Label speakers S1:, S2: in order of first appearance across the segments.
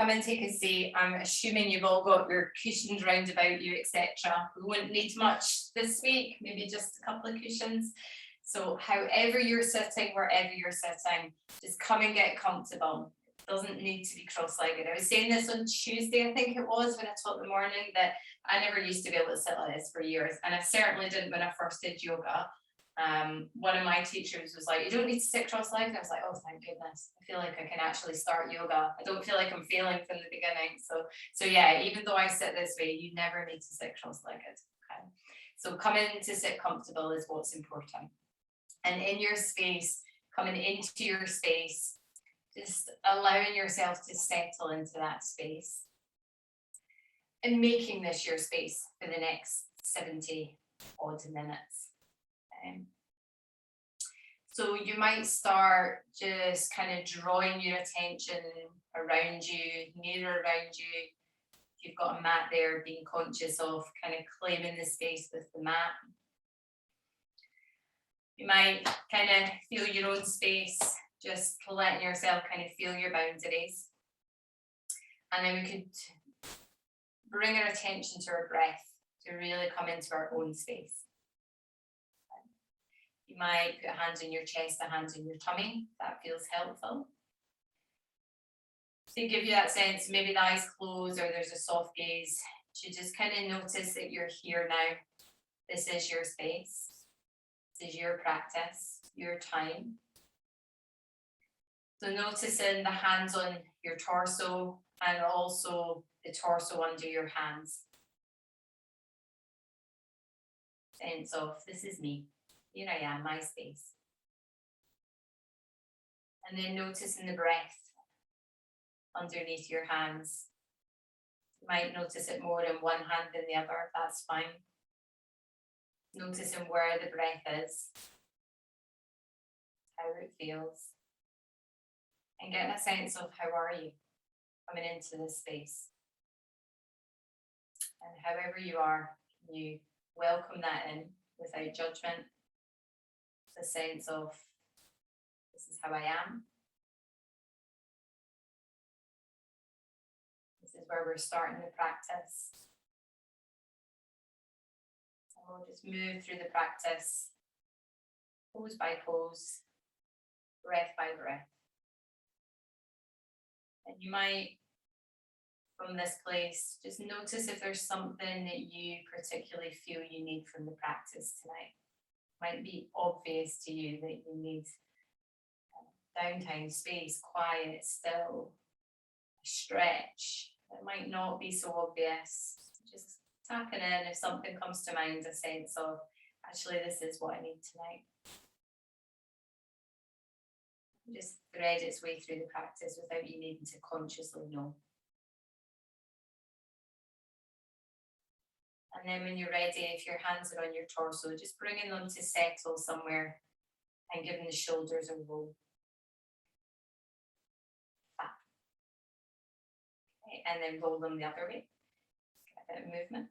S1: come and take a seat. I'm assuming you've all got your cushions round about you, etc. We wouldn't need much this week, maybe just a couple of cushions. So however you're sitting, wherever you're sitting, just come and get comfortable. It doesn't need to be cross-legged. I was saying this on Tuesday, I think it was, when I taught in the morning, that I never used to be able to sit like this for years. And I certainly didn't when I first did yoga. One of my teachers was like, you don't need to sit cross-legged. I was like, oh, thank goodness. I feel like I can actually start yoga. I don't feel like I'm failing from the beginning. So yeah, even though I sit this way, you never need to sit cross-legged. Okay. So coming to sit comfortable is what's important. And in your space, coming into your space, just allowing yourself to settle into that space and making this your space for the next 70 odd minutes. So you might start just kind of drawing your attention around you, mirror around you. If you've got a mat there, being conscious of kind of claiming the space with the mat. You might kind of feel your own space, just letting yourself kind of feel your boundaries. And then we could bring our attention to our breath to really come into our own space. You might put hands on your chest, a hand on your tummy. That feels helpful. To give you that sense, maybe the eyes close or there's a soft gaze. You just kind of notice that you're here now. This is your space. This is your practice, your time. So noticing the hands on your torso and also the torso under your hands. Sense of, this is me. Here I am, my space. And then noticing the breath underneath your hands. You might notice it more in one hand than the other, that's fine. Noticing where the breath is, how it feels. And getting a sense of how are you coming into this space. And however you are, you welcome that in without judgment. The sense of, this is how I am. This is where we're starting the practice. And we'll just move through the practice, pose by pose, breath by breath. And you might, from this place, just notice if there's something that you particularly feel you need from the practice tonight. Might be obvious to you that you need downtime, space, quiet, still, a stretch. It might not be so obvious. Just tapping in if something comes to mind, a sense of, actually, this is what I need tonight. Just thread its way through the practice without you needing to consciously know. And then when you're ready, if your hands are on your torso, just bringing them to settle somewhere and giving the shoulders a roll. Okay, and then roll them the other way. Get a bit of movement.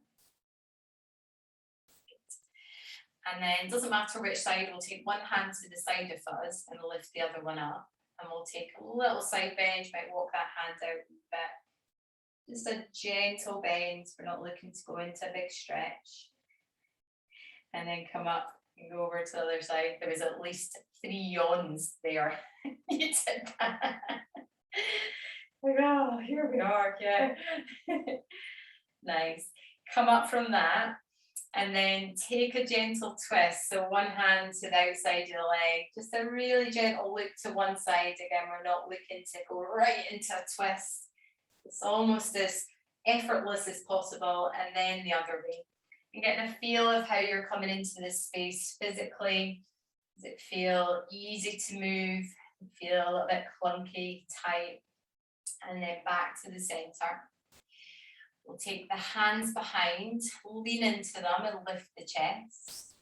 S1: And then it doesn't matter which side, we'll take one hand to the side of us and lift the other one up. And we'll take a little side bend, might walk that hand out a bit. Just a gentle bend. We're not looking to go into a big stretch. And then come up and go over to the other side. There was at least 3 yawns there. You did that. Like, oh, here we are, yeah. Nice. Come up from that. And then take a gentle twist. So one hand to the outside of the leg. Just a really gentle look to one side. Again, we're not looking to go right into a twist. It's almost as effortless as possible, and then the other way. And getting a feel of how you're coming into this space physically. Does it feel easy to move? Feel a little bit clunky, tight? And then back to the center. We'll take the hands behind, lean into them and lift the chest.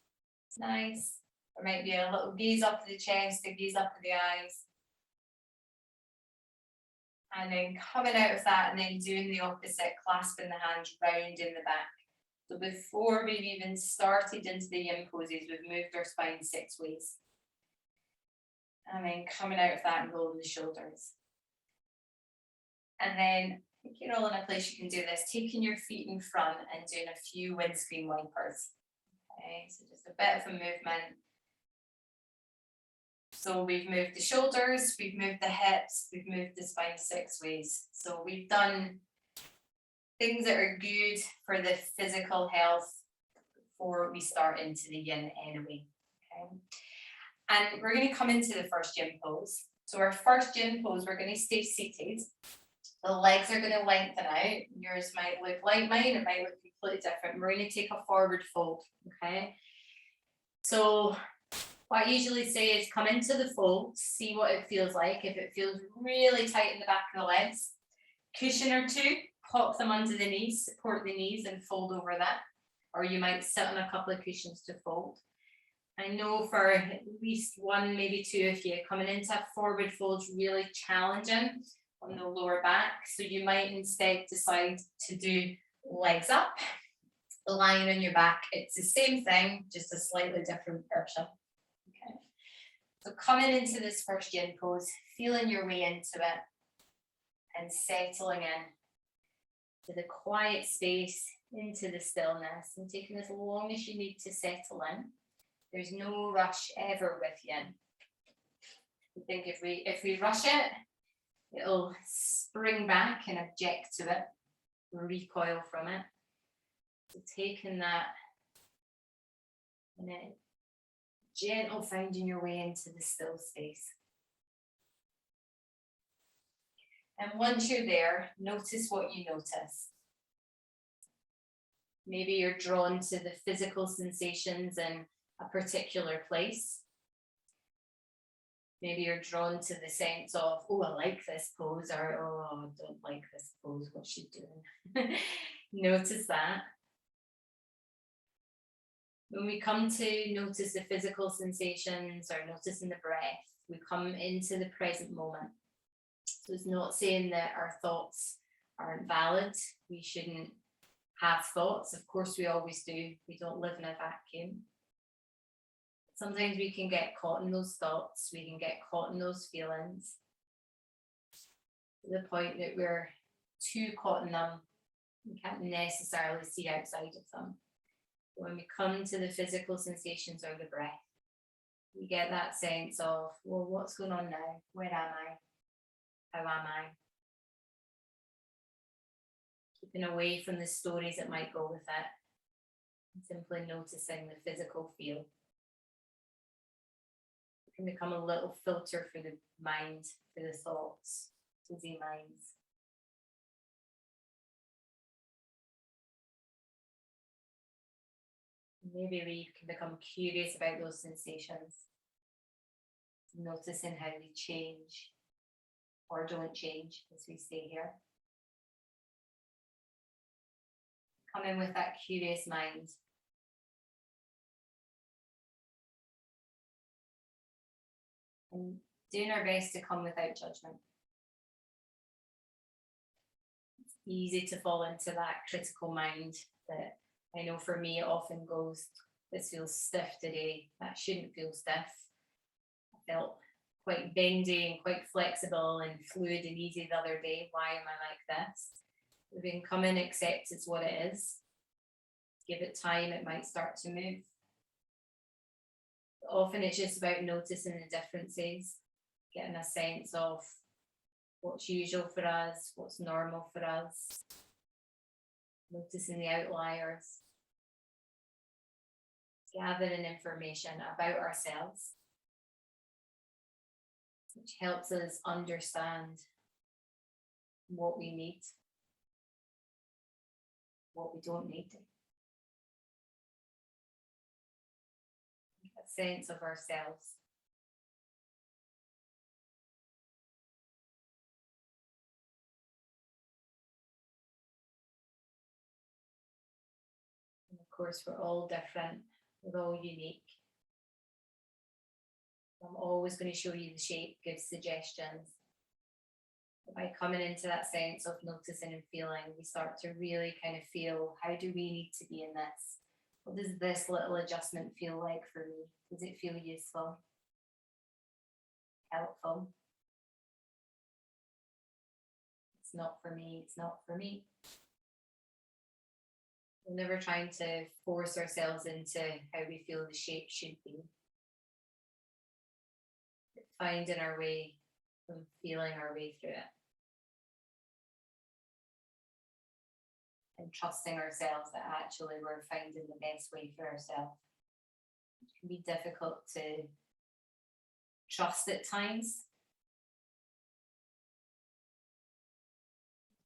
S1: Nice. There might be a little gaze up to the chest, a gaze up to the eyes. And then coming out of that and then doing the opposite, clasping the hands round in the back. So before we've even started into the yin poses, we've moved our spine 6 ways. And then coming out of that and rolling the shoulders. And then if you're all in a place, you can do this, taking your feet in front and doing a few windscreen wipers. Okay, so just a bit of a movement. So we've moved the shoulders, we've moved the hips, we've moved the spine 6 ways. So we've done things that are good for the physical health before we start into the yin anyway. Okay. And we're going to come into the first yin pose. So our first yin pose, we're going to stay seated. The legs are going to lengthen out. Yours might look like mine, it might look completely different. We're going to take a forward fold, okay? So what I usually say is come into the fold, see what it feels like. If it feels really tight in the back of the legs, cushion or two, pop them under the knees, support the knees and fold over that. Or you might sit on a couple of cushions to fold. I know for at least one, maybe two of you, coming into a forward fold is really challenging on the lower back. So you might instead decide to do legs up, lying on your back. It's the same thing, just a slightly different version. Okay. So coming into this first yin pose, feeling your way into it and settling in to the quiet space, into the stillness, and taking as long as you need to settle in. There's no rush ever with yin. I think if we rush it, it'll spring back and object to it, recoil from it. So taking that and then gentle finding your way into the still space. And once you're there, notice what you notice. Maybe you're drawn to the physical sensations in a particular place. Maybe you're drawn to the sense of, oh, I like this pose, or oh, I don't like this pose, what's she doing? Notice that. When we come to notice the physical sensations or noticing the breath, we come into the present moment. So it's not saying that our thoughts aren't valid. We shouldn't have thoughts. Of course, we always do. We don't live in a vacuum. Sometimes we can get caught in those thoughts. We can get caught in those feelings to the point that we're too caught in them. We can't necessarily see outside of them. When we come to the physical sensations or the breath, we get that sense of, well, what's going on now? Where am I? How am I? Keeping away from the stories that might go with it, and simply noticing the physical feel. It can become a little filter for the mind, for the thoughts, busy minds. Maybe we can become curious about those sensations, noticing how they change or don't change as we stay here. Come in with that curious mind. And doing our best to come without judgment. It's easy to fall into that critical mind that I know for me it often goes, this feels stiff today, that shouldn't feel stiff. I felt quite bendy and quite flexible and fluid and easy the other day. Why am I like this? We can come in, accept it's what it is. Give it time, it might start to move. But often it's just about noticing the differences, getting a sense of what's usual for us, what's normal for us, noticing the outliers, gathering information about ourselves, which helps us understand what we need, what we don't need. A sense of ourselves. And of course, we're all different, we're all unique. I'm always going to show you the shape, give suggestions. By coming into that sense of noticing and feeling, we start to really kind of feel, how do we need to be in this? What does this little adjustment feel like for me? Does it feel useful? Helpful? It's not for me, it's not for me. We're never trying to force ourselves into how we feel the shape should be. Finding our way and feeling our way through it. And trusting ourselves that actually we're finding the best way for ourselves. It can be difficult to trust at times.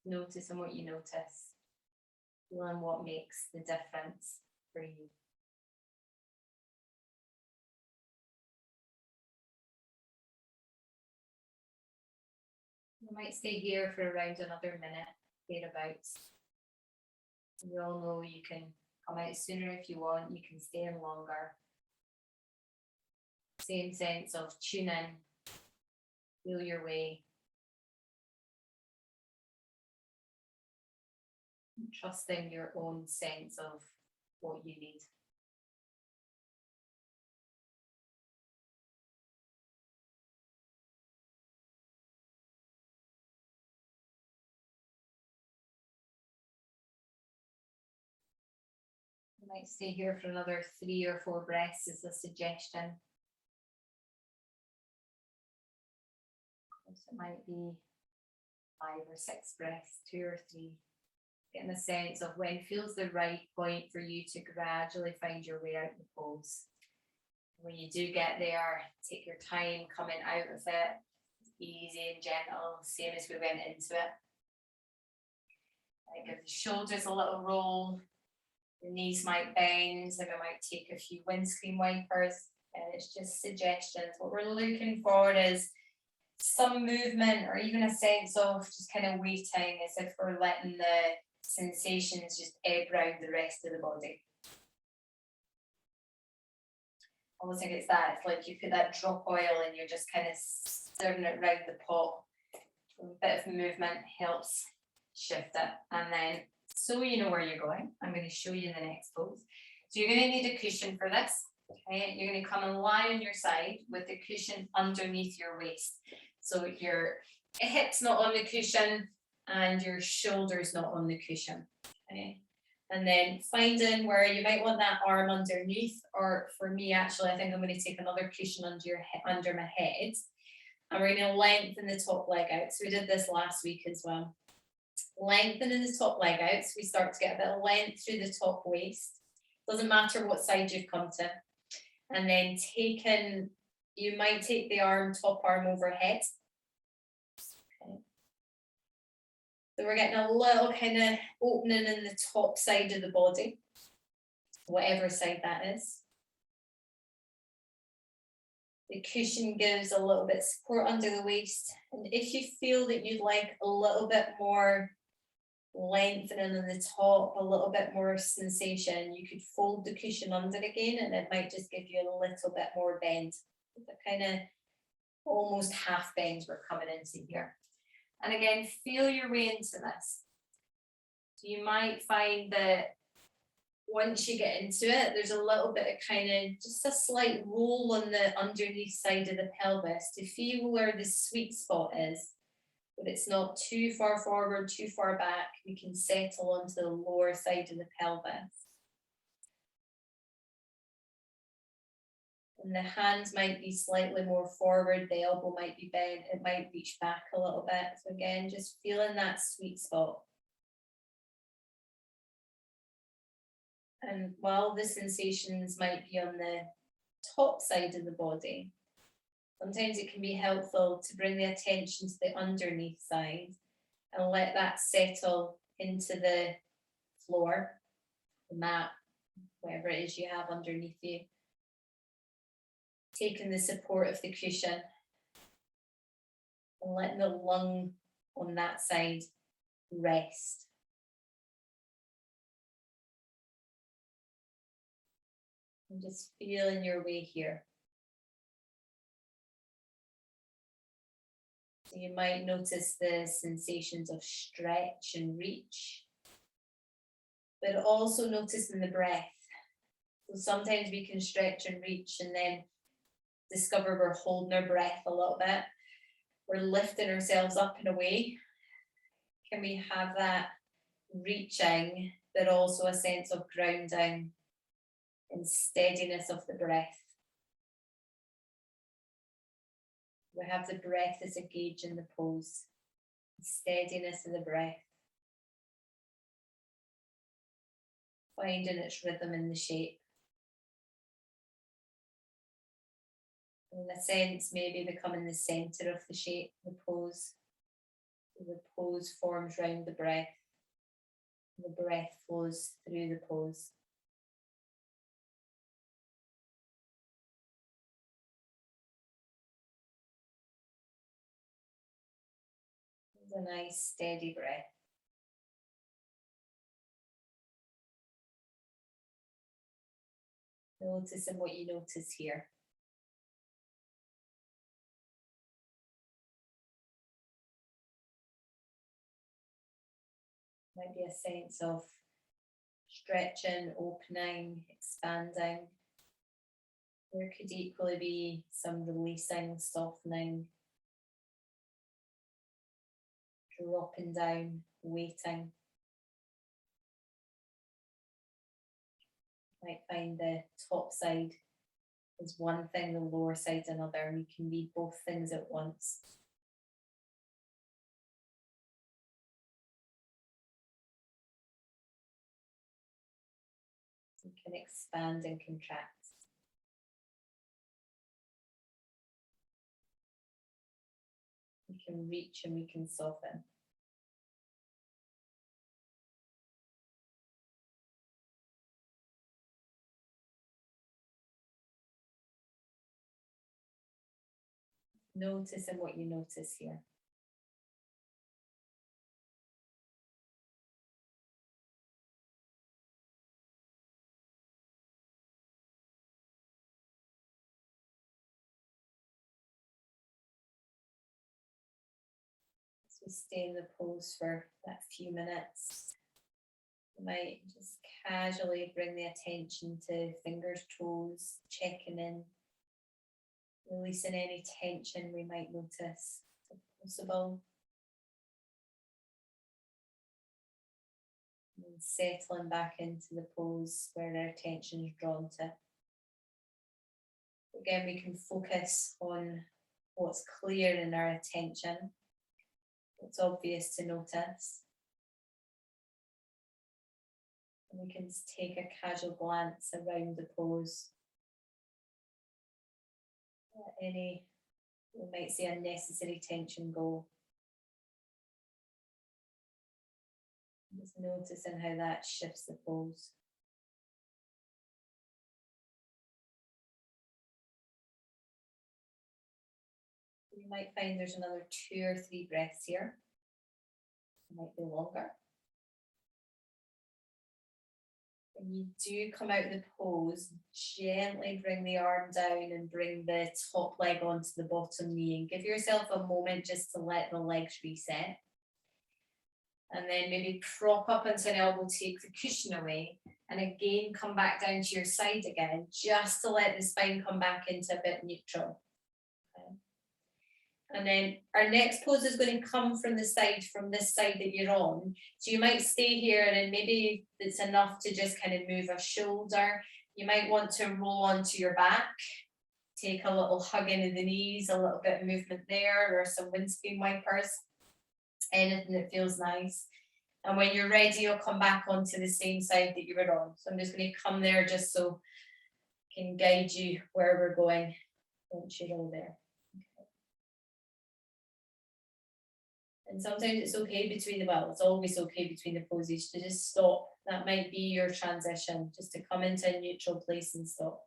S1: Noticing what you notice. Feeling what makes the difference for you. You might stay here for around another minute, thereabouts. You all know you can come out sooner if you want, you can stay in longer. Same sense of tune in, feel your way. Trusting your own sense of what you need. You might stay here for another 3 or 4 breaths as a suggestion. So it might be 5 or 6 breaths, 2 or 3. Getting a sense of when feels the right point for you to gradually find your way out of the pose. When you do get there, take your time coming out of it. Easy and gentle, same as we went into it. Give the shoulders a little roll. The knees might bend, so we might take a few windscreen wipers. And it's just suggestions. What we're looking for is some movement or even a sense of just kind of waiting, as if we're letting the sensations just ebb around the rest of the body. Almost think it's that. It's like you put that drop oil and you're just kind of stirring it around the pot. A bit of movement helps shift it. And then, so you know where you're going, I'm going to show you the next pose. So you're going to need a cushion for this. Okay, you're going to come and lie on your side with the cushion underneath your waist. So your hips not on the cushion and your shoulders not on the cushion. Okay. And then finding where you might want that arm underneath, or for me, actually, I think I'm going to take another cushion under my head. And we're going to lengthen the top leg out. So we did this last week as well. Lengthening the top leg out, so we start to get a bit of length through the top waist. Doesn't matter what side you've come to. And then you might take the top arm overhead. Okay. So we're getting a little kind of opening in the top side of the body, whatever side that is. The cushion gives a little bit of support under the waist. And if you feel that you'd like a little bit more lengthening in the top, a little bit more sensation, you could fold the cushion under again and it might just give you a little bit more bend. The kind of almost half bend we're coming into here. And again, feel your way into this. So you might find that once you get into it, there's a little bit of kind of just a slight roll on the underneath side of the pelvis to feel where the sweet spot is. But it's not too far forward, too far back. We can settle onto the lower side of the pelvis. And the hands might be slightly more forward, the elbow might be bent, it might reach back a little bit. So again, just feeling that sweet spot. And while the sensations might be on the top side of the body, sometimes it can be helpful to bring the attention to the underneath side and let that settle into the floor, the mat, whatever it is you have underneath you. Taking the support of the cushion and letting the lung on that side rest. And just feeling your way here. So you might notice the sensations of stretch and reach, but also noticing the breath. So sometimes we can stretch and reach and then discover we're holding our breath a little bit. We're lifting ourselves up and away. can we have that reaching, but also a sense of grounding and steadiness of the breath. We have the breath as a gauge in the pose, steadiness of the breath, finding its rhythm in the shape. In a sense, maybe becoming the centre of the shape, the pose. So the pose forms round the breath. The breath flows through the pose. It's a nice steady breath. Noticing what you notice here. Might be a sense of stretching, opening, expanding. There could equally be some releasing, softening, dropping down, waiting. Might find the top side is one thing, the lower side another, and you can be both things at once. You can expand and contract. We can reach and we can soften. Noticing what you notice here. As we stay in the pose for that few minutes, you might just casually bring the attention to fingers, toes, checking in, releasing any tension we might notice if possible. And settling back into the pose where our attention is drawn to. Again, we can focus on what's clear in our attention, what's obvious to notice. And we can just take a casual glance around the pose. Let any, we might say, unnecessary tension go. Just noticing how that shifts the pose. You might find there's another 2 or 3 breaths here. It might be longer. When you do come out of the pose, gently bring the arm down and bring the top leg onto the bottom knee and give yourself a moment just to let the legs reset. And then maybe prop up into an elbow, take the cushion away, and again come back down to your side again, just to let the spine come back into a bit neutral. Okay. And then our next pose is going to come from the side, from this side that you're on. So you might stay here and maybe it's enough to just kind of move a shoulder. You might want to roll onto your back, take a little hug into the knees, a little bit of movement there, or some windscreen wipers, anything that feels nice. And when you're ready, you'll come back onto the same side that you were on. So I'm just going to come there just so I can guide you where we're going once you're all there. And sometimes it's okay between the, well, it's always okay between the poses to just stop. That might be your transition, just to come into a neutral place and stop.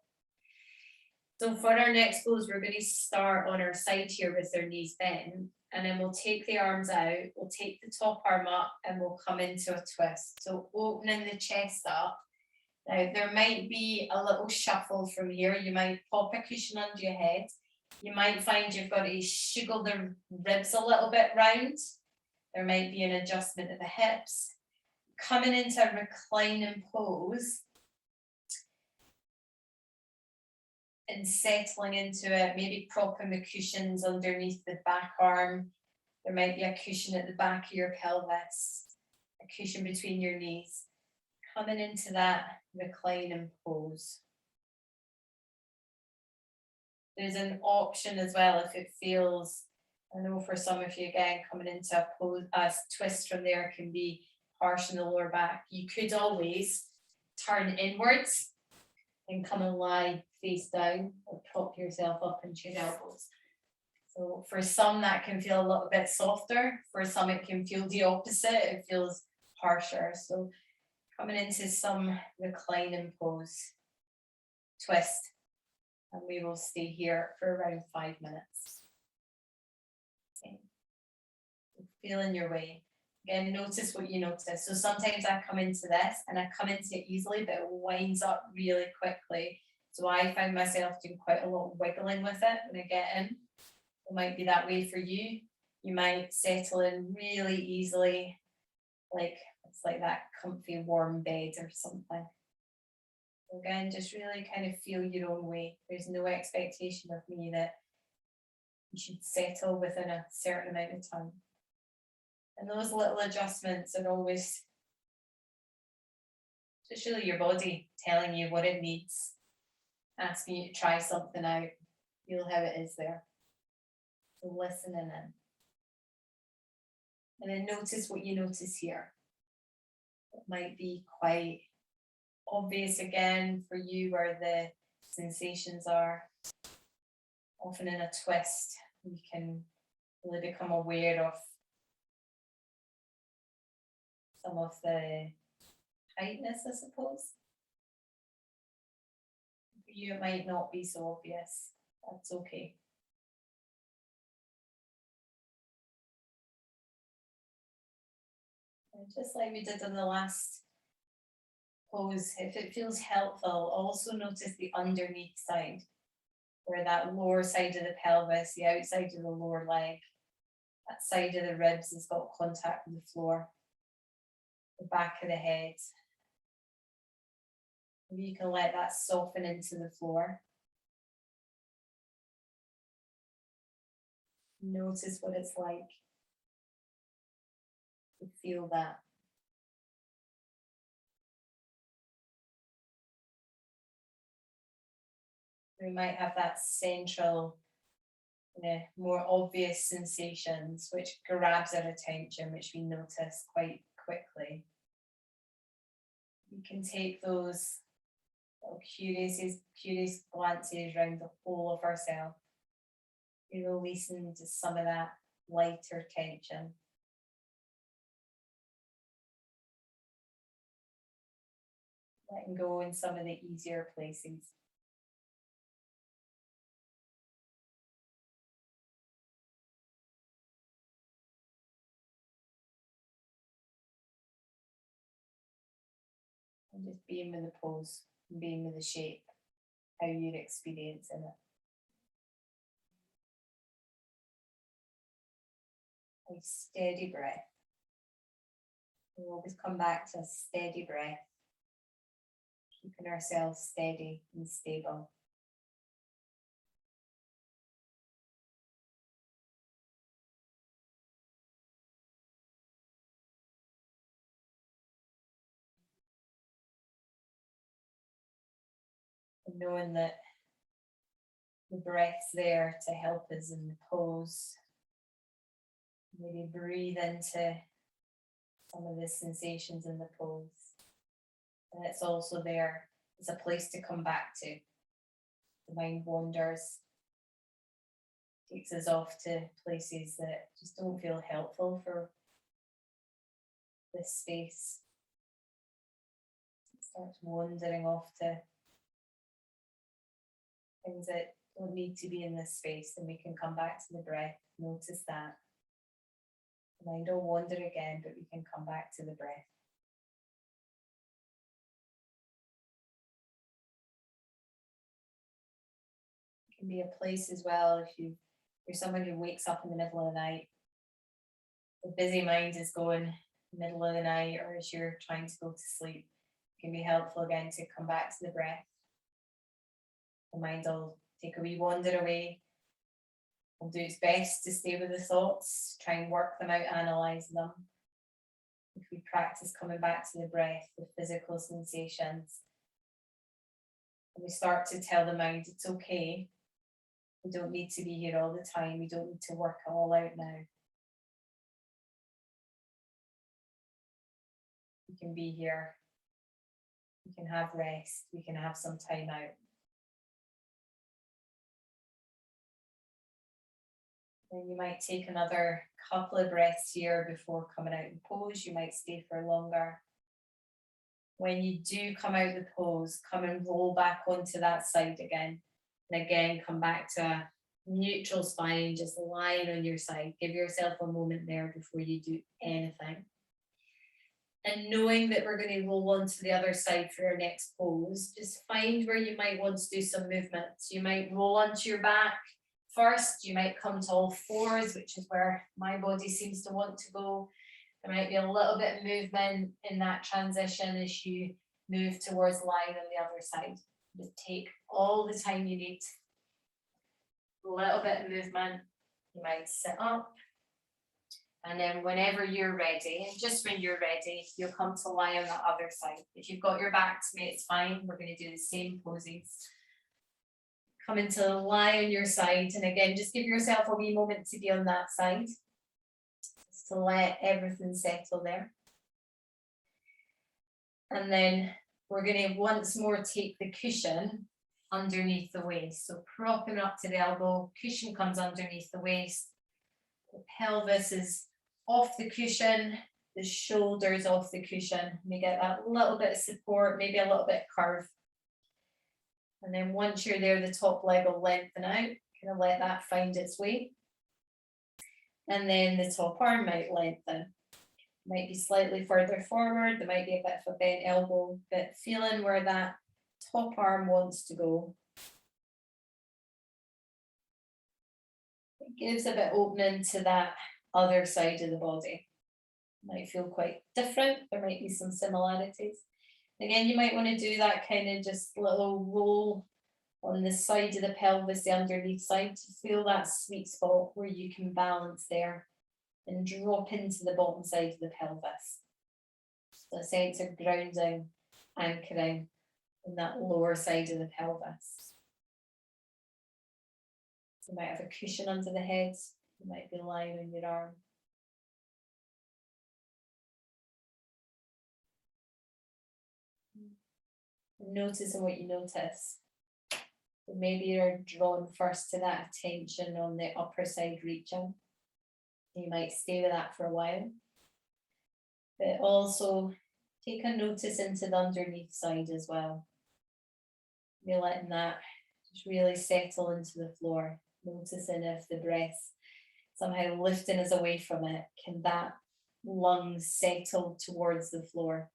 S1: So for our next pose, we're going to start on our side here with our knees bent, and then we'll take the arms out, we'll take the top arm up, and we'll come into a twist. So opening the chest up. Now there might be a little shuffle from here. You might pop a cushion under your head. You might find you've got to shiggle the ribs a little bit round. There might be an adjustment of the hips. Coming into a reclining pose and settling into it, maybe propping the cushions underneath the back arm, There might be a cushion at the back of your pelvis, a cushion between your knees. Coming into that reclining pose. There's an option as well if it feels, I know for some of you again, coming into a pose, a twist from there can be harsh in the lower back. You could always turn inwards and come and lie face down or prop yourself up into your elbows. So for some that can feel a little bit softer, for some it can feel the opposite, it feels harsher. So coming into some reclining pose, twist, and we will stay here for around 5 minutes. Okay. Feeling your way. Again, notice what you notice. So sometimes I come into this and I come into it easily, but it winds up really quickly. So I find myself doing quite a lot of wiggling with it when I get in. It might be that way for you. You might settle in really easily, like it's like that comfy warm bed or something. Again, just really kind of feel your own way. There's no expectation of me that you should settle within a certain amount of time. And those little adjustments are always just really your body telling you what it needs, asking you to try something out, feel how it is there. So listening in. And then notice what you notice here. It might be quite obvious again for you where the sensations are. Often in a twist, you can really become aware of some of the tightness, I suppose. For you, it might not be so obvious. That's okay. And just like we did on the last pose, if it feels helpful, also notice the underneath side, where that lower side of the pelvis, the outside of the lower leg, that side of the ribs has got contact with the floor, the back of the head. Maybe you can let that soften into the floor. Notice what it's like to feel that. We might have that central, more obvious sensations which grabs our attention, which we notice quite quickly. We can take those little curious glances around the whole of ourselves. We release into some of that lighter tension. Letting go in some of the easier places. And just being with the pose, being with the shape, how you're experiencing it. A steady breath. We'll always come back to a steady breath, keeping ourselves steady and stable. And knowing that the breath's there to help us in the pose. Maybe breathe into some of the sensations in the pose. And it's also there as a place to come back to. The mind wanders, takes us off to places that just don't feel helpful for this space. It starts wandering off to things that don't need to be in this space, and we can come back to the breath. Notice that. The mind will wander again, but we can come back to the breath. It can be a place as well if you're someone who wakes up in the middle of the night. The busy mind is going middle of the night, or as you're trying to go to sleep. It can be helpful again to come back to the breath. The mind will take a wee wander away, will do its best to stay with the thoughts, try and work them out, analyze them. If we practice coming back to the breath, the physical sensations, and we start to tell the mind it's okay. We don't need to be here all the time. We don't need to work it all out now. We can be here. We can have rest. We can have some time out. Then you might take another couple of breaths here before coming out in pose. You might stay for longer. When you do come out of the pose, come and roll back onto that side again. And again, come back to a neutral spine, just lying on your side. Give yourself a moment there before you do anything. And knowing that we're going to roll onto the other side for our next pose, just find where you might want to do some movements. You might roll onto your back first. You might come to all fours, which is where my body seems to want to go. There might be a little bit of movement in that transition as you move towards lying on the other side. Just take all the time you need. A little bit of movement. You might sit up. And then whenever you're ready, and just when you're ready, you'll come to lie on the other side. If you've got your back to me, it's fine. We're going to do the same poses. Come into lie on your side. And again, just give yourself a wee moment to be on that side. Just to let everything settle there. And then we're going to once more take the cushion underneath the waist. So propping up to the elbow, cushion comes underneath the waist. The pelvis is off the cushion, the shoulders off the cushion. We get that little bit of support, maybe a little bit of curve. And then once you're there, the top leg will lengthen out, kind of let that find its way. And then the top arm might lengthen. Might be slightly further forward, there might be a bit of a bent elbow, but feeling where that top arm wants to go. It gives a bit opening to that other side of the body. Might feel quite different, there might be some similarities. Again, you might want to do that kind of just little roll on the side of the pelvis, the underneath side, to feel that sweet spot where you can balance there and drop into the bottom side of the pelvis. So a sense of grounding, anchoring on that lower side of the pelvis. You might have a cushion under the head. You might be lying on your arm. Noticing what you notice. So maybe you're drawn first to that attention on the upper side reaching. You might stay with that for a while. But also take a notice into the underneath side as well. You're letting that just really settle into the floor. Noticing if the breath somehow lifting us away from it, can that lungs settle towards the floor?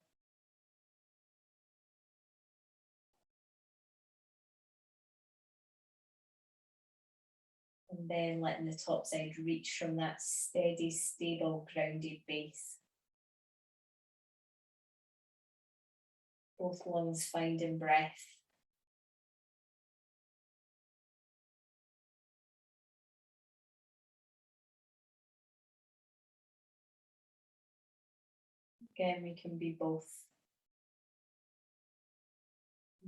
S1: And then letting the top side reach from that steady, stable, grounded base. Both lungs finding breath. Again, we can be both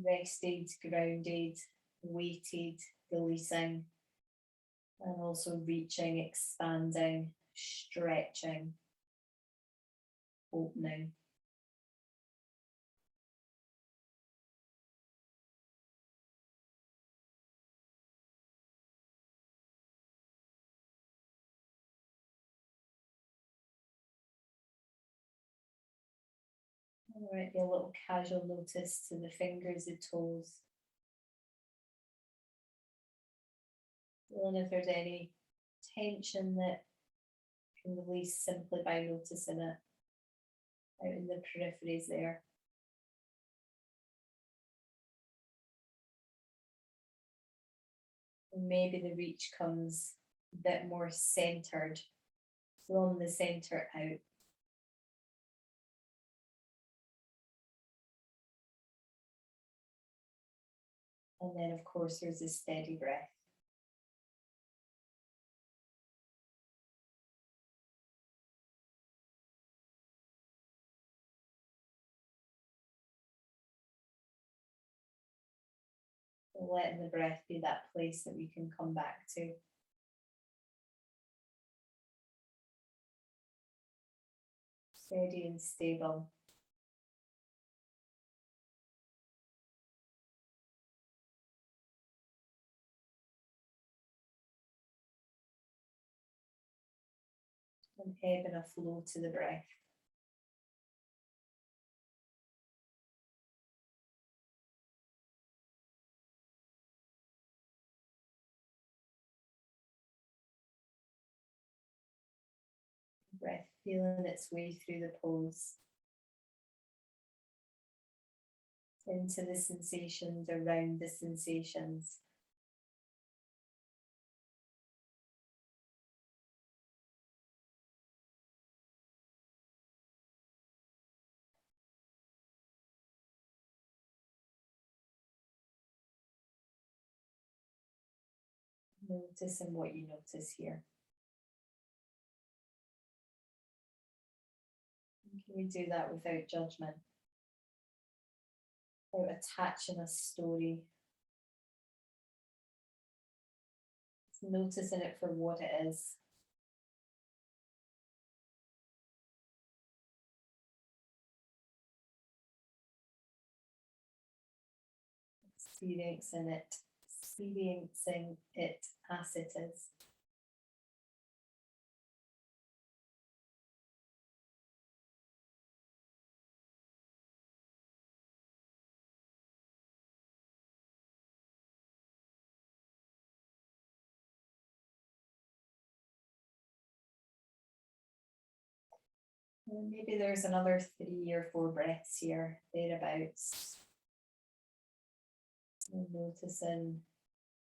S1: rested, grounded, weighted, releasing, and also reaching, expanding, stretching, opening. There might be a little casual notice to the fingers, the toes. Feeling if there's any tension that can release simply by noticing it out in the peripheries there. And maybe the reach comes a bit more centered, from the center out. And then, of course, there's a steady breath. letting the breath be that place that we can come back to. Steady and stable. And ebb and a flow to the breath. Breath feeling its way through the pose into the sensations, around the sensations. Noticing what you notice here. Can we do that without judgment? Without attaching a story? Just noticing it for what it is. Experiencing it as it is. And maybe there's another 3 or 4 breaths here, thereabouts. And noticing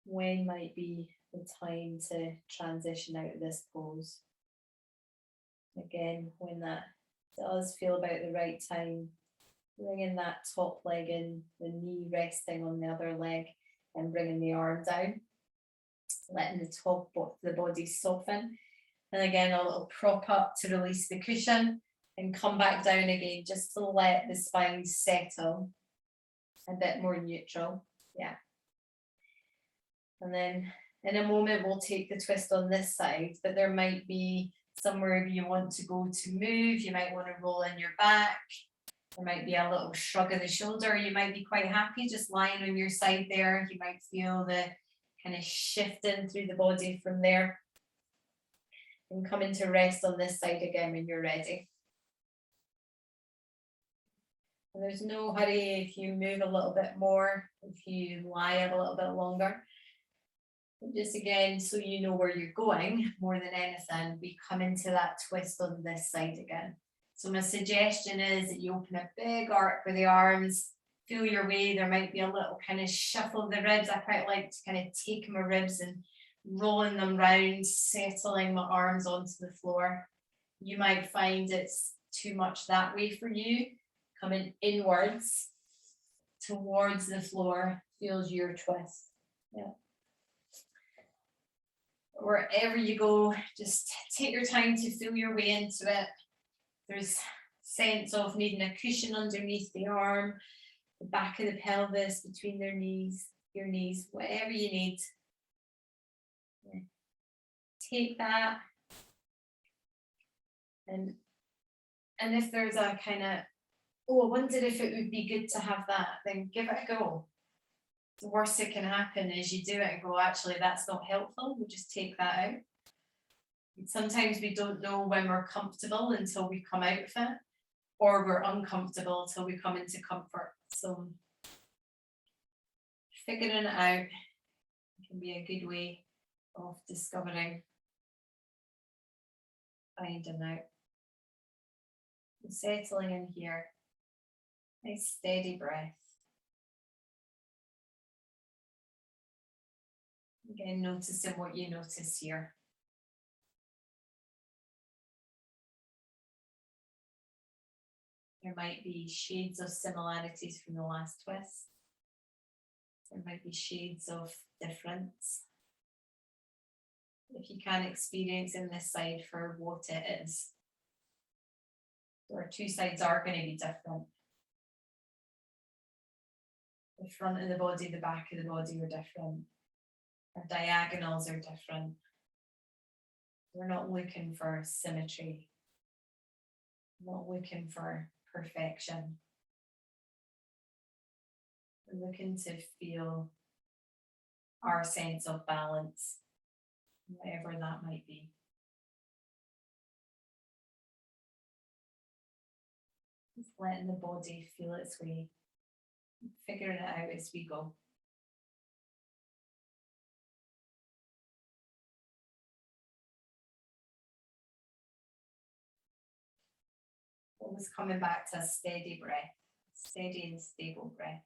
S1: when might be the time to transition out of this pose. Again, when that does feel about the right time, bringing that top leg in, the knee resting on the other leg, and bringing the arm down, letting the top of the body soften. And again, a little prop up to release the cushion and come back down again, just to let the spine settle a bit more neutral. Yeah. And then in a moment, we'll take the twist on this side, but there might be somewhere you want to go to move. You might want to roll in your back. There might be a little shrug of the shoulder. You might be quite happy just lying on your side there. You might feel the kind of shifting through the body from there. And come into rest on this side again when you're ready. And there's no hurry if you move a little bit more, if you lie a little bit longer. But just again, so you know where you're going more than anything, we come into that twist on this side again. So my suggestion is that you open a big arc with the arms, feel your way. There might be a little kind of shuffle of the ribs. I quite like to kind of take my ribs and rolling them round, settling my arms onto the floor. You might find it's too much that way for you. Coming inwards towards the floor feels your twist. Yeah. Wherever you go, just take your time to feel your way into it. There's sense of needing a cushion underneath the arm, the back of the pelvis, between your knees, whatever you need. Yeah. Take that. And if there's a kind of, oh, I wondered if it would be good to have that, then give it a go. The worst that can happen is you do it and go, actually, that's not helpful. We'll just take that out. Sometimes we don't know when we're comfortable until we come out of it, or we're uncomfortable until we come into comfort. So figuring it out can be a good way of discovering, finding out. And settling in here. Nice steady breath. Again, noticing what you notice here. There might be shades of similarities from the last twist. There might be shades of difference. If you can experience in this side for what it is. Our two sides are going to be different. The front of the body, the back of the body are different. Our diagonals are different. We're not looking for symmetry. We're not looking for perfection. We're looking to feel our sense of balance, whatever that might be. Just letting the body feel its way, figuring it out as we go. Always coming back to a steady breath, steady and stable breath.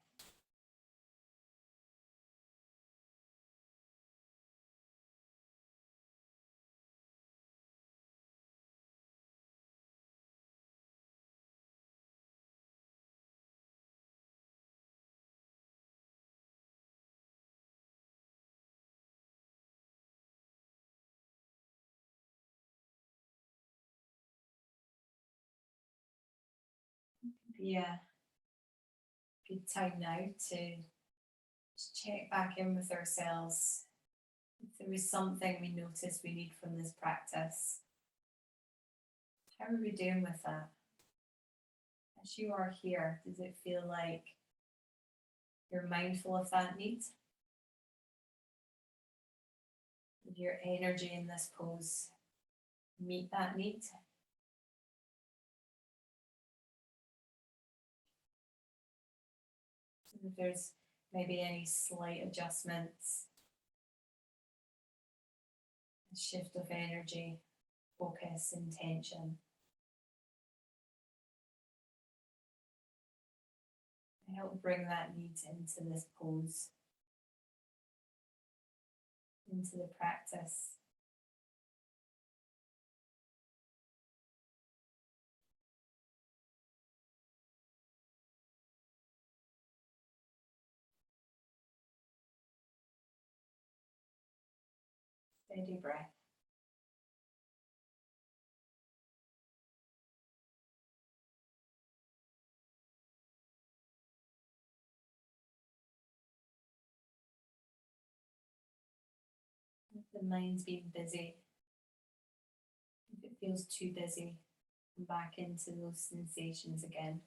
S1: Yeah, good time now to just check back in with ourselves. If there was something we noticed we need from this practice, how are we doing with that? As you are here, does it feel like you're mindful of that need? Does your energy in this pose meet that need? If there's maybe any slight adjustments, a shift of energy, focus, intention. Help bring that need into this pose, into the practice. Steady breath. If the mind's been busy, if it feels too busy, come back into those sensations again.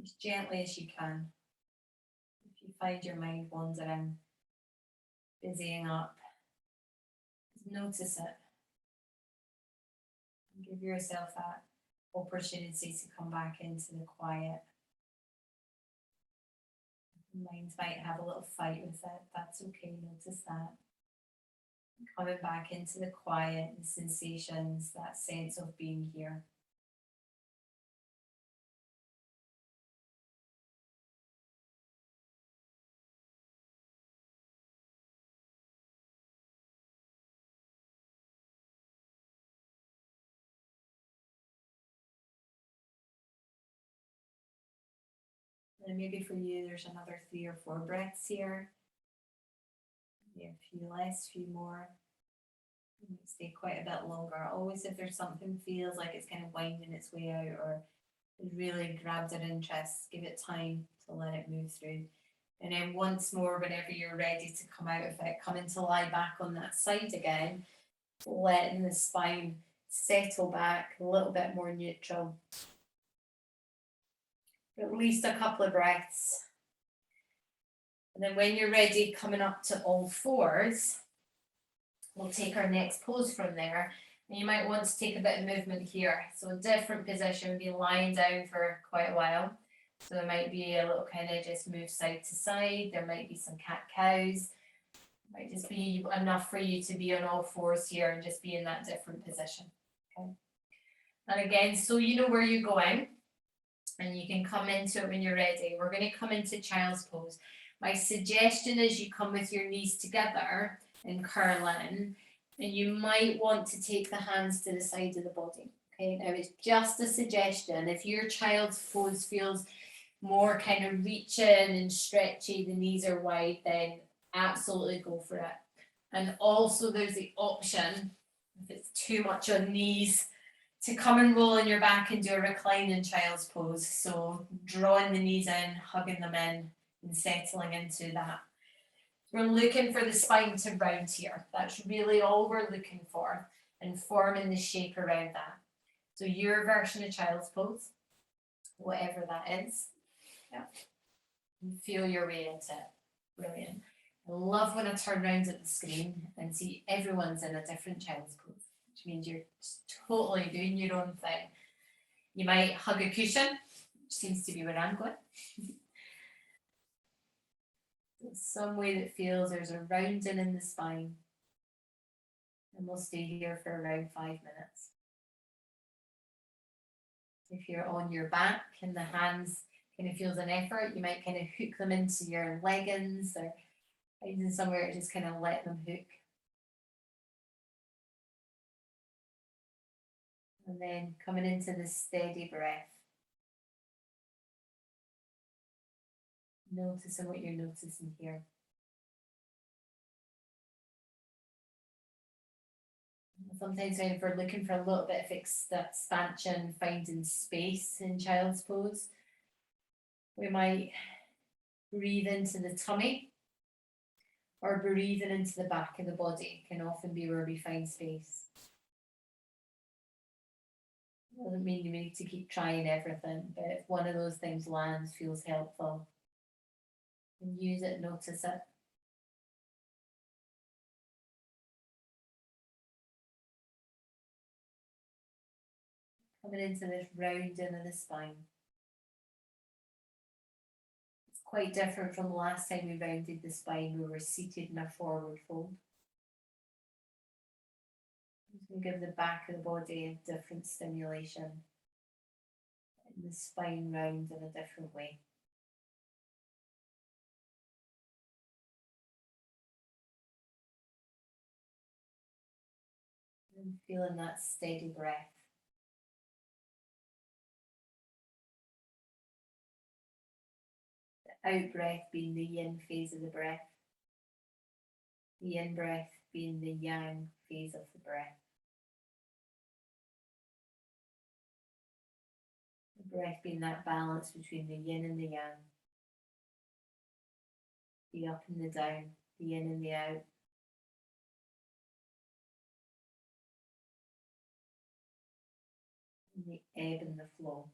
S1: As gently as you can. If you find your mind wandering, busying up, just notice it. And give yourself that opportunity to come back into the quiet. The mind might have a little fight with it, that's okay, notice that. Coming back into the quiet, the sensations, that sense of being here. And maybe for you, there's another 3 or 4 breaths here. Maybe a few less, few more. You might stay quite a bit longer. Always if there's something feels like it's kind of winding its way out or it really grabs our interest, give it time to let it move through. And then once more, whenever you're ready to come out of it, coming to lie back on that side again, letting the spine settle back a little bit more neutral. At least a couple of breaths. And then when you're ready, coming up to all fours, we'll take our next pose from there. And you might want to take a bit of movement here. So a different position, be lying down for quite a while. So there might be a little kind of just move side to side. There might be some cat-cows. It might just be enough for you to be on all fours here and just be in that different position. Okay. And again, so you know where you're going. And you can come into it when you're ready. We're going to come into child's pose. My suggestion is you come with your knees together and curl in, and you might want to take the hands to the side of the body. Okay, now it's just a suggestion. If your child's pose feels more kind of reaching and stretchy, the knees are wide, then absolutely go for it. And also there's the option, if it's too much on knees, to come and roll on your back and do a reclining child's pose. So drawing the knees in, hugging them in, and settling into that. We're looking for the spine to round here. That's really all we're looking for, and forming the shape around that. So your version of child's pose, whatever that is. Yeah. And feel your way into it. Brilliant. I love when I turn around at the screen and see everyone's in a different child's pose, which means you're totally doing your own thing. You might hug a cushion, which seems to be where I'm going. Some way that feels there's a rounding in the spine. And we'll stay here for around 5 minutes. If you're on your back and the hands kind of feels an effort, you might kind of hook them into your leggings or finding somewhere to just kind of let them hook. And then coming into the steady breath. Noticing what you're noticing here. Sometimes if we're looking for a little bit of expansion, finding space in child's pose, we might breathe into the tummy or breathing into the back of the body can often be where we find space. Doesn't mean you need to keep trying everything, but if one of those things lands, feels helpful, and use it, notice it. Coming into this rounding of the spine. It's quite different from the last time we rounded the spine. We were seated in a forward fold. We give the back of the body a different stimulation, and the spine round in a different way. And feeling that steady breath. The out breath being the yin phase of the breath. The in breath being the yang phase of the breath. The breath being that balance between the yin and the yang. The up and the down, the in and the out. And the ebb and the flow.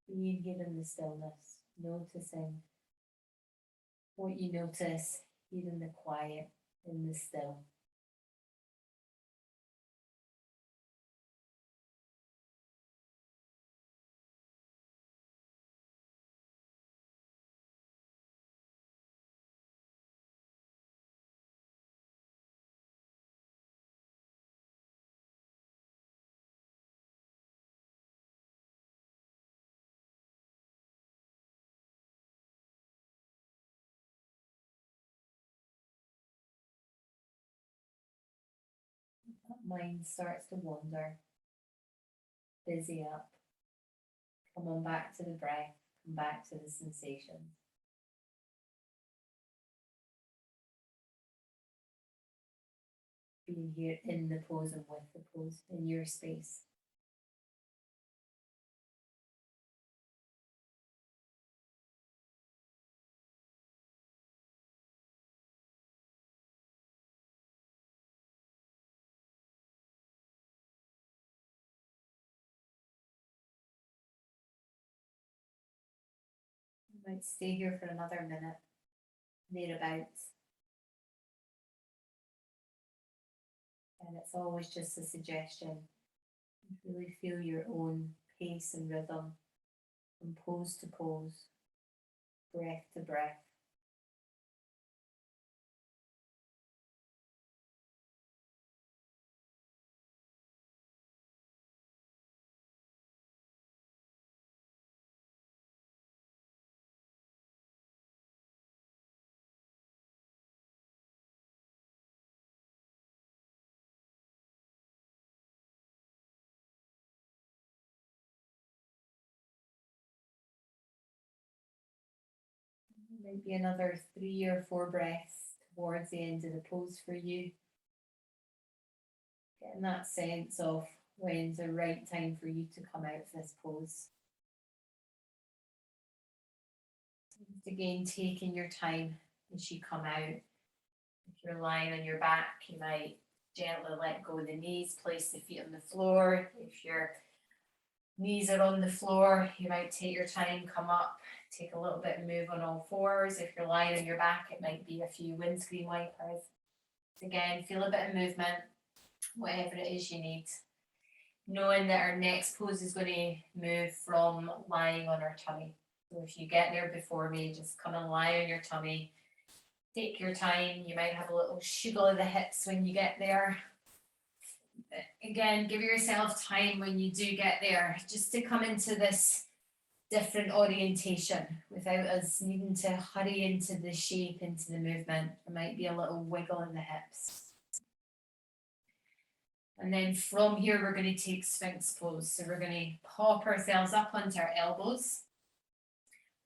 S1: Being here in the stillness, noticing what you notice here in the quiet, in the still. That mind starts to wander, busy up. Come on back to the breath, come back to the sensation. Being here in the pose and with the pose, in your space. You might stay here for another minute, thereabouts. And it's always just a suggestion. Really feel your own pace and rhythm from pose to pose, breath to breath. Maybe another 3 or 4 breaths towards the end of the pose for you. Getting that sense of when's the right time for you to come out of this pose. Again, taking your time as you come out. If you're lying on your back, you might gently let go of the knees, place the feet on the floor. If your knees are on the floor, you might take your time, come up, take a little bit and move on all fours. If you're lying on your back, it might be a few windscreen wipers. Again, feel a bit of movement, whatever it is you need. Knowing that our next pose is going to move from lying on our tummy. So if you get there before me, just come and lie on your tummy. Take your time. You might have a little shiggle of the hips when you get there. Again, give yourself time when you do get there, just to come into this different orientation without us needing to hurry into the shape, into the movement. There might be a little wiggle in the hips. And then from here, we're going to take Sphinx pose. So we're going to pop ourselves up onto our elbows,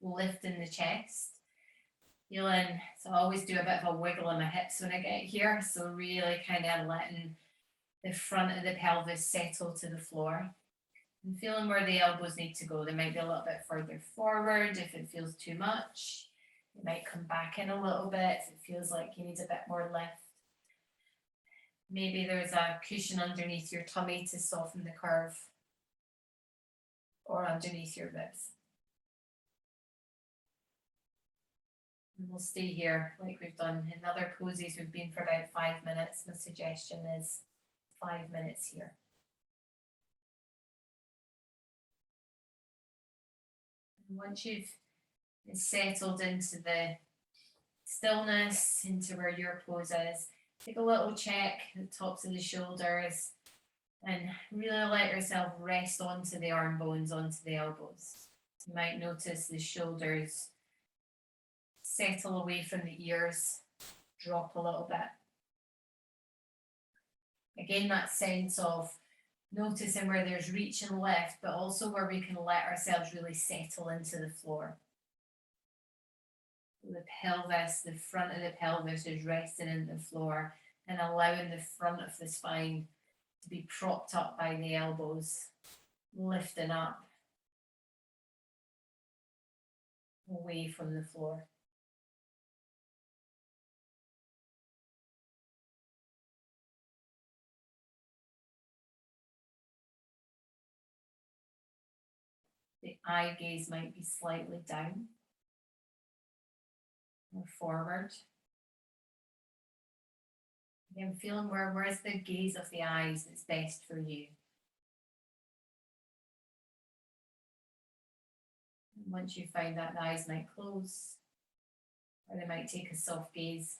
S1: lifting the chest. Feeling, so I always do a bit of a wiggle in my hips when I get here. So really kind of letting the front of the pelvis settle to the floor. And feeling where the elbows need to go. They might be a little bit further forward if it feels too much. You might come back in a little bit if it feels like you need a bit more lift. Maybe there's a cushion underneath your tummy to soften the curve, or underneath your ribs. And we'll stay here like we've done in other poses. We've been for about 5 minutes. My suggestion is 5 minutes here. And once you've settled into the stillness, into where your pose is, take a little check at the tops of the shoulders and really let yourself rest onto the arm bones, onto the elbows. You might notice the shoulders settle away from the ears, drop a little bit. Again, that sense of noticing where there's reach and lift, but also where we can let ourselves really settle into the floor. The pelvis, the front of the pelvis is resting in the floor and allowing the front of the spine to be propped up by the elbows, lifting up away from the floor. The eye gaze might be slightly down or forward. Again, feeling where's the gaze of the eyes that's best for you. And once you find that, the eyes might close, or they might take a soft gaze.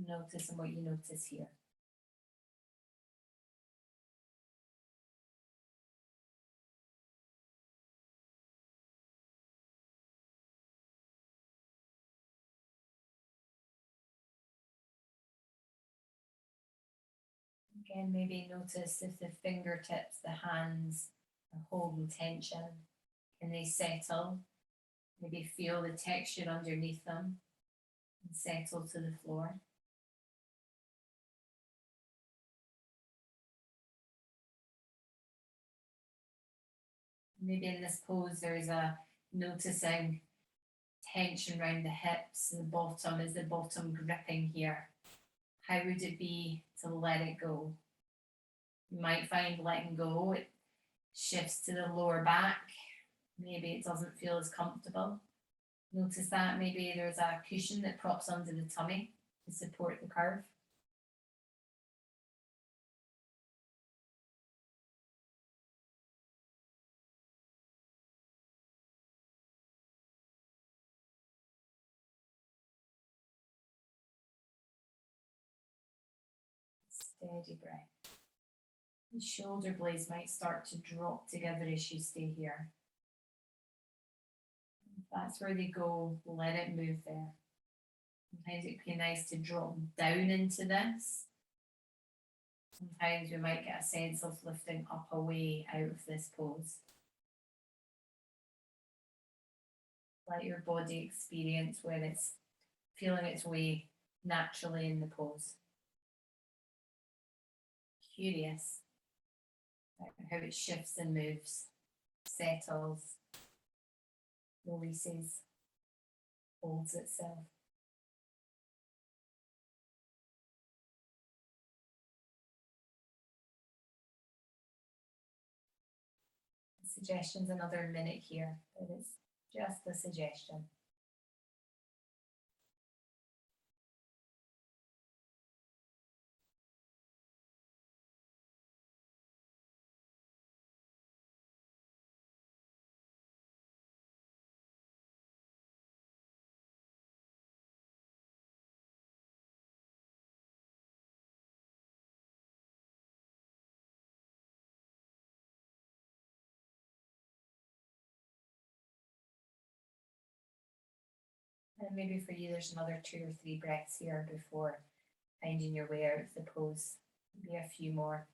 S1: Noticing what you notice here. Again, maybe notice if the fingertips, the hands are holding tension. Can they settle? Maybe feel the texture underneath them and settle to the floor. Maybe in this pose there's a noticing tension around the hips and the bottom. Is the bottom gripping here? How would it be to let it go? You might find letting go, it shifts to the lower back. Maybe it doesn't feel as comfortable. Notice that maybe there's a cushion that props under the tummy to support the curve. Steady breath. The shoulder blades might start to drop together as you stay here. If that's where they go, let it move there. Sometimes it can be nice to drop down into this. Sometimes we might get a sense of lifting up away out of this pose. Let your body experience when it's feeling its way naturally in the pose. Curious about how it shifts and moves, settles, releases, holds itself. The suggestion's another minute here, but it's just a suggestion. And maybe for you, there's another 2 or 3 breaths here before finding your way out of the pose. Maybe a few more.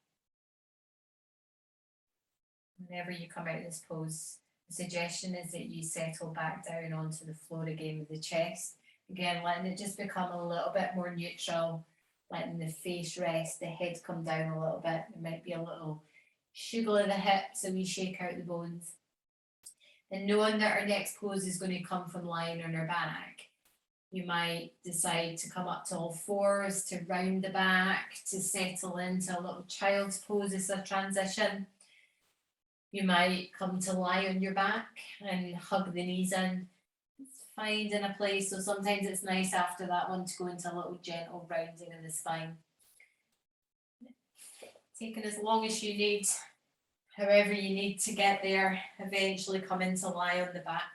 S1: Whenever you come out of this pose, the suggestion is that you settle back down onto the floor again with the chest. Again, letting it just become a little bit more neutral, letting the face rest, the head come down a little bit. There might be a little shiggle of the hips, so we shake out the bones. And knowing that our next pose is going to come from lying on our back, you might decide to come up to all fours, to round the back, to settle into a little child's pose as a transition. You might come to lie on your back and hug the knees in. It's finding a place. So sometimes it's nice after that one to go into a little gentle rounding of the spine. Taking as long as you need, however you need to get there, eventually come into lie on the back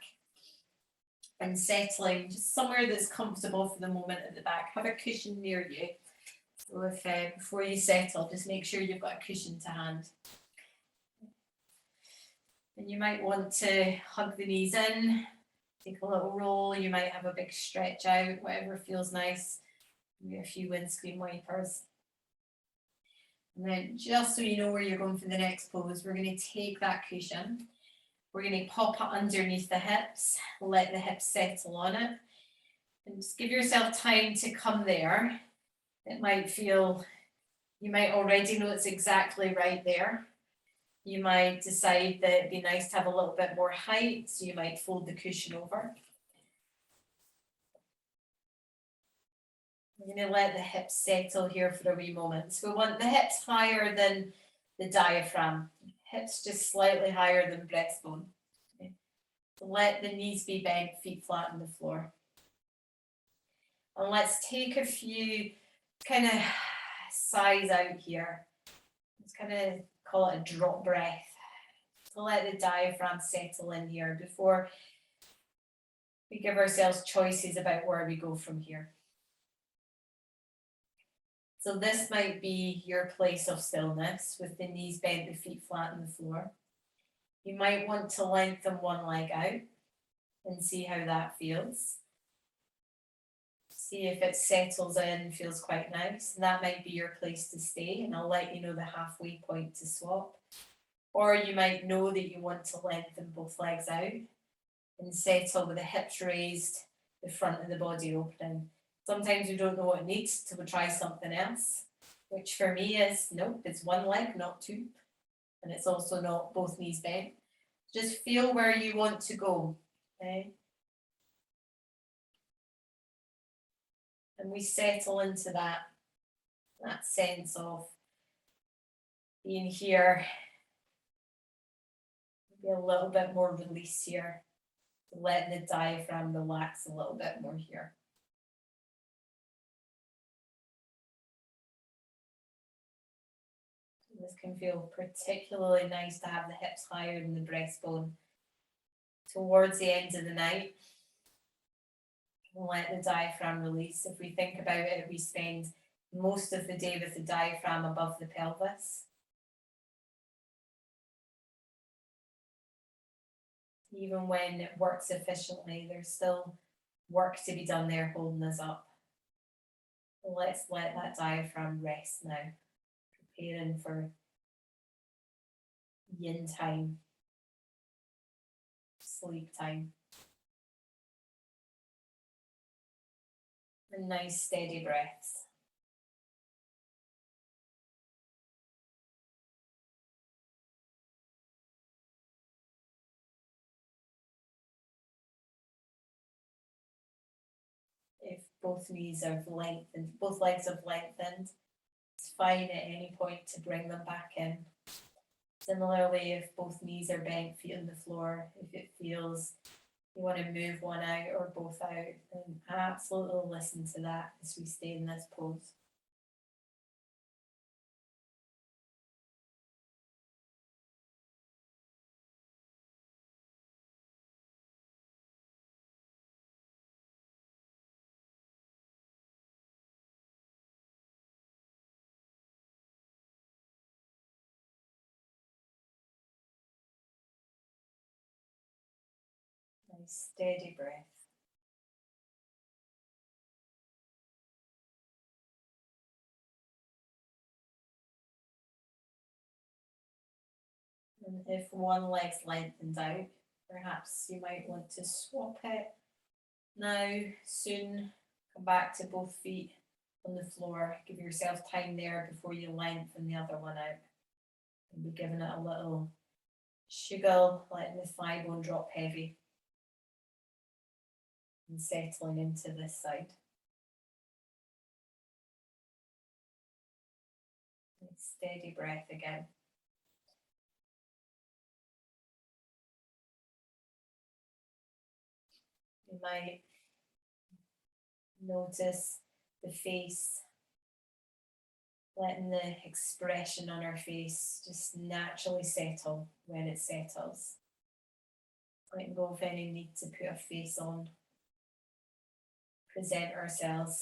S1: and settling just somewhere that's comfortable for the moment at the back. Have a cushion near you. So if before you settle, just make sure you've got a cushion to hand. And you might want to hug the knees in, take a little roll. You might have a big stretch out, whatever feels nice. Maybe a few windscreen wipers. And then just so you know where you're going for the next pose, we're going to take that cushion. We're going to pop it underneath the hips, let the hips settle on it. And just give yourself time to come there. It might feel, you might already know it's exactly right there. You might decide that it'd be nice to have a little bit more height, so you might fold the cushion over. We're going to let the hips settle here for a wee moment. So we want the hips higher than the diaphragm. Hips just slightly higher than breastbone. Okay. So let the knees be bent, feet flat on the floor. And let's take a few kind of sighs out here. Let's kind of call it a drop breath. So let the diaphragm settle in here before we give ourselves choices about where we go from here. So this might be your place of stillness with the knees bent, the feet flat on the floor. You might want to lengthen one leg out and see how that feels. See if it settles in, feels quite nice. And that might be your place to stay, and I'll let you know the halfway point to swap. Or you might know that you want to lengthen both legs out and settle with the hips raised, the front of the body opening. Sometimes we don't know what it needs till we try something else, which for me is, nope, it's one leg, not two. And it's also not both knees bent. Just feel where you want to go, okay? And we settle into that sense of being here. Maybe a little bit more release here. Let the diaphragm relax a little bit more here. This can feel particularly nice to have the hips higher than the breastbone towards the end of the night. Let the diaphragm release. If we think about it, we spend most of the day with the diaphragm above the pelvis. Even when it works efficiently, there's still work to be done there holding us up. Let's let that diaphragm rest now, preparing for yin time, sleep time. And nice steady breaths. If both knees have lengthened, both legs have lengthened, it's fine at any point to bring them back in. Similarly, if both knees are bent, feet on the floor, if it feels you want to move one out or both out, then absolutely listen to that as we stay in this pose. Nice steady breath. And if one leg's lengthened out, perhaps you might want to swap it. Now, soon, come back to both feet on the floor. Give yourself time there before you lengthen the other one out. And be giving it a little shuggle, letting the thigh bone drop heavy. And settling into this side. And steady breath again. You might notice the face, letting the expression on our face just naturally settle when it settles. Letting go of any need to put a face on. Present ourselves.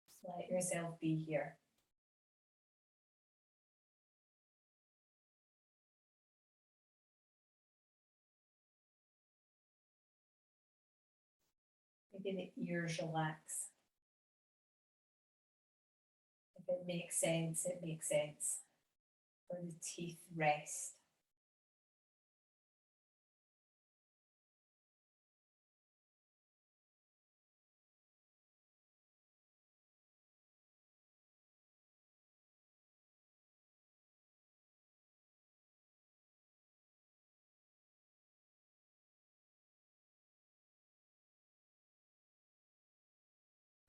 S1: Just let yourself be here. Maybe the ears relax. If it makes sense, it makes sense. Or the teeth rest.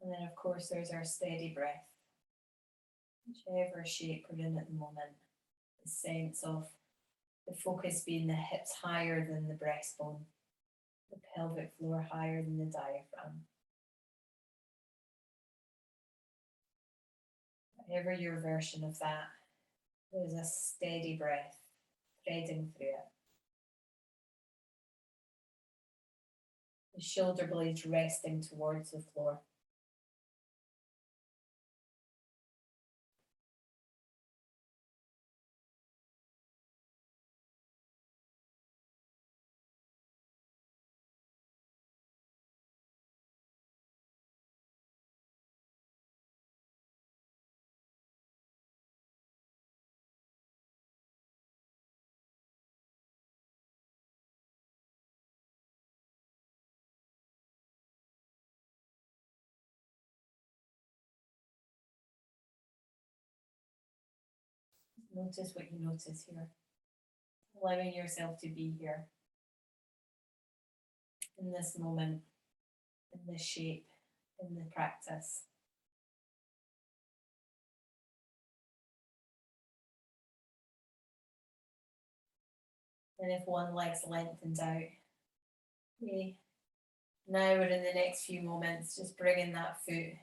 S1: And then, of course, there's our steady breath. Whichever shape we're in at the moment, the sense of the focus being the hips higher than the breastbone, the pelvic floor higher than the diaphragm. Whatever your version of that, there's a steady breath threading through it. The shoulder blades resting towards the floor. Notice what you notice here. Allowing yourself to be here. In this moment, in this shape, in the practice. And if one leg's lengthened out, okay. Now we're in the next few moments, just bringing that foot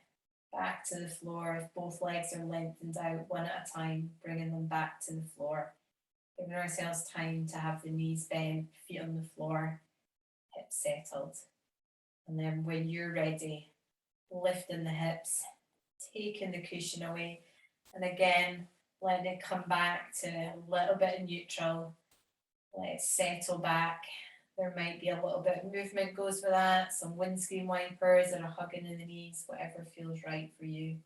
S1: back to the floor. If both legs are lengthened out, one at a time, bringing them back to the floor. Giving ourselves time to have the knees bent, feet on the floor, hips settled. And then when you're ready, lifting the hips, taking the cushion away, and again, letting it come back to a little bit of neutral, Let it settle back. There might be a little bit of movement goes with that, some windscreen wipers or a hugging in the knees, whatever feels right for you.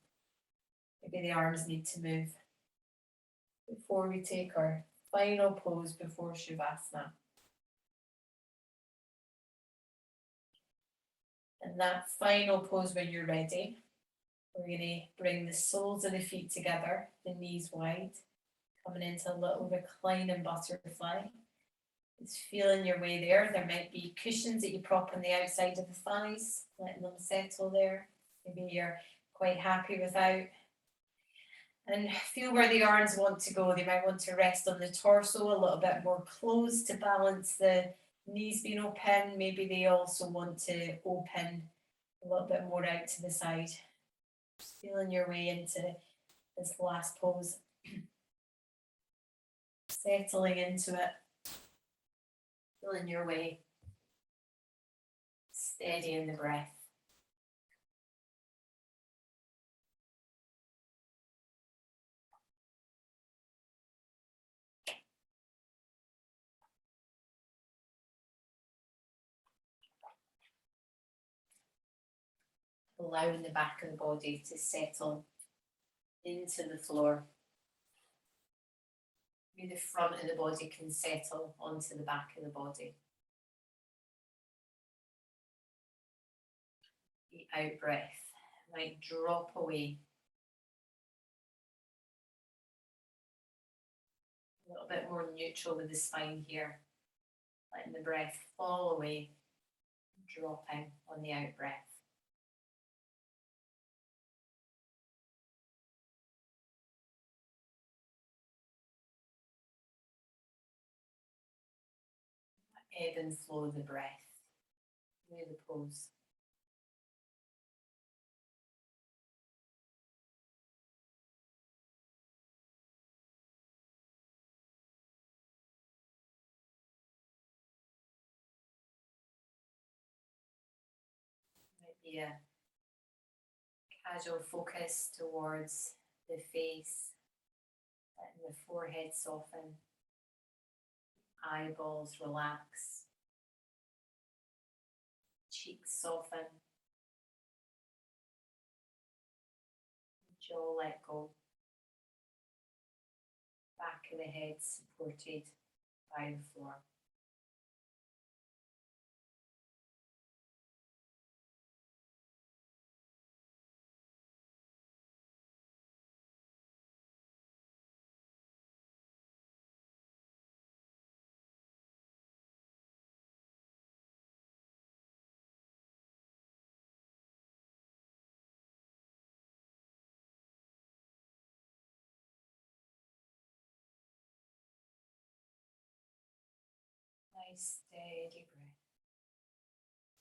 S1: Maybe the arms need to move. Before we take our final pose before Shavasana. And that final pose when you're ready, we're going to bring the soles of the feet together, the knees wide, coming into a little reclining butterfly. Just feeling your way there. There might be cushions that you prop on the outside of the thighs, letting them settle there. Maybe you're quite happy without. And feel where the arms want to go. They might want to rest on the torso a little bit more closed to balance the knees being open. Maybe they also want to open a little bit more out to the side. Just feeling your way into this last pose. Settling into it. Feeling your way. Steady in the breath. Allowing the back of the body to settle into the floor. Maybe the front of the body can settle onto the back of the body. The out breath might drop away. A little bit more neutral with the spine here. Letting the breath fall away, dropping on the out breath. Ebb and flow of the breath through the pose. Might be a casual focus towards the face, letting the forehead soften, eyeballs relax, cheeks soften, jaw let go, back of the head supported by the floor. Nice steady breath,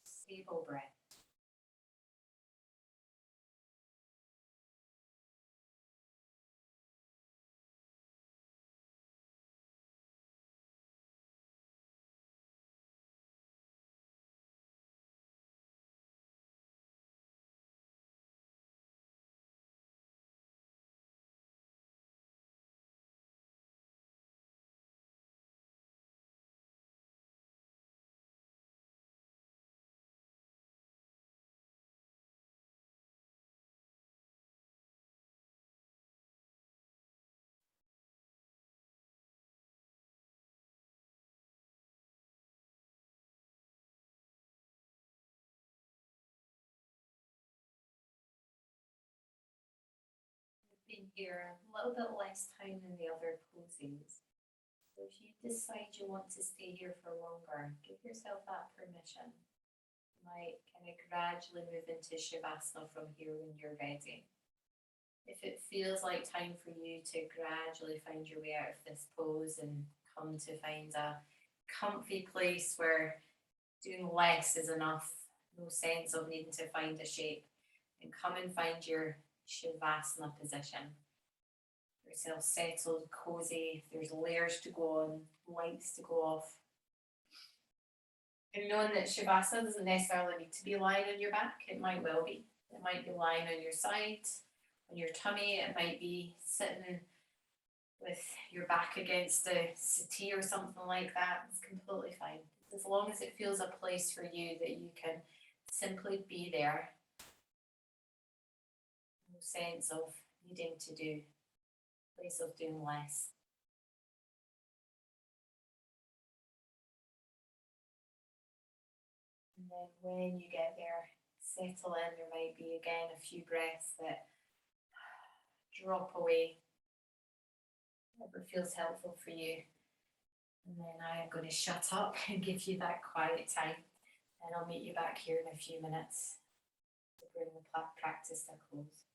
S1: stable breath. Been here a little bit less time than the other poses. So if you decide you want to stay here for longer, give yourself that permission. You might kind of gradually move into Shavasana from here when you're ready. If it feels like time for you to gradually find your way out of this pose and come to find a comfy place where doing less is enough, no sense of needing to find a shape, and come and find your Shavasana position. Yourself settled, cozy, there's layers to go on, lights to go off. And knowing that Shavasana doesn't necessarily need to be lying on your back, it might well be. It might be lying on your side, on your tummy, it might be sitting with your back against the settee or something like that. It's completely fine. As long as it feels a place for you that you can simply be there. No sense of needing to do, place of doing less. And then when you get there, settle in. There might be again a few breaths that drop away, whatever feels helpful for you. And then I am going to shut up and give you that quiet time. And I'll meet you back here in a few minutes to bring the practice to a close.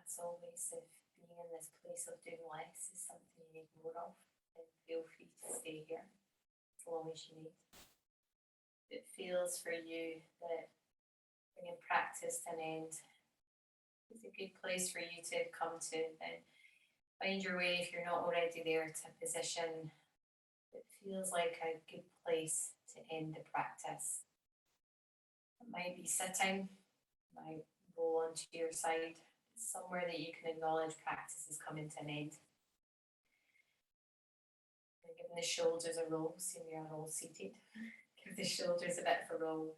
S1: as always, if being in this place of doing less is something you need more of, then feel free to stay here as long as you need. It feels for you that bringing practice to an end is a good place for you to come to, then find your way, if you're not already there, to a position that feels like a good place to end the practice. It might be sitting, might roll onto your side, somewhere that you can acknowledge practice is coming to an end. And giving the shoulders a roll, see we are all seated. Give the shoulders a bit of a roll,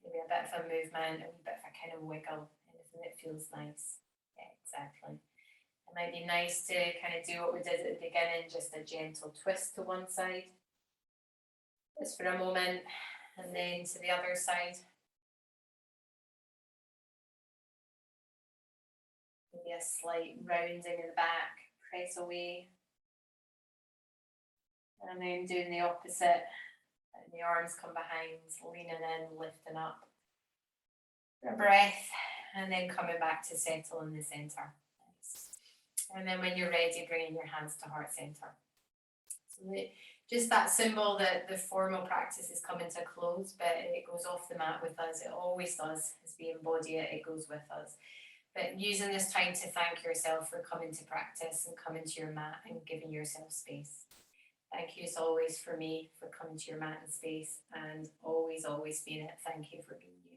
S1: maybe a bit of a movement, a wee bit of a kind of wiggle, anything that feels nice. Yeah, exactly. It might be nice to kind of do what we did at the beginning, just a gentle twist to one side, just for a moment, and then to the other side. Maybe a slight rounding in the back, press away. And then doing the opposite, and the arms come behind, leaning in, lifting up. For a breath, and then coming back to settle in the centre. Nice. And then when you're ready, bringing your hands to heart centre. So just that symbol that the formal practice is coming to a close, but it goes off the mat with us. It always does. As we embody it, it goes with us. But using this time to thank yourself for coming to practice and coming to your mat and giving yourself space. Thank you as always for me for coming to your mat and space, and always, always being it. Thank you for being you.